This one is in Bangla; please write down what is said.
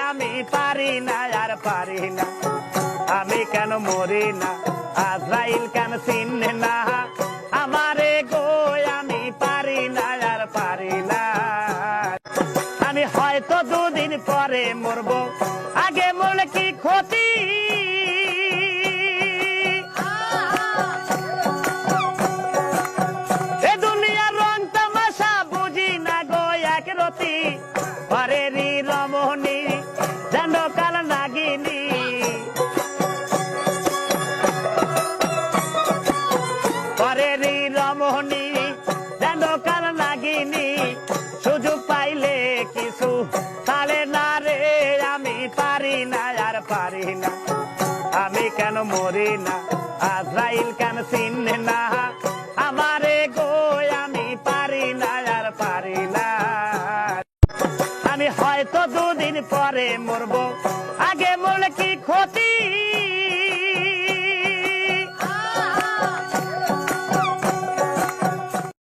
আমি পারি না আর পারি না, আমি কেন মরি না, আজরাইল কেন চিনে না আমারে গো, আমি পারি না আর পারি না। আমি হয়তো দুদিন পরে মরবো, আগে মরলে কি ক্ষতি, এ দুনিয়ার রং তামাশা বুঝি না গো একরতি, পরেরই রমণী যেন কাল নাগিনী, পরেরই রমণী যেন কাল নাগিনী, সুযোগ পাইলে কিছু তালে না রে, আমি পারি না আর পারি না, আমি কেন মরি না, আজরাইল কেন চিনে না আমারে গো, আমি পারি না আর পারি না। আমি হয়তো দুদিন পরে মরবো, আগে মরলে কি ক্ষতি।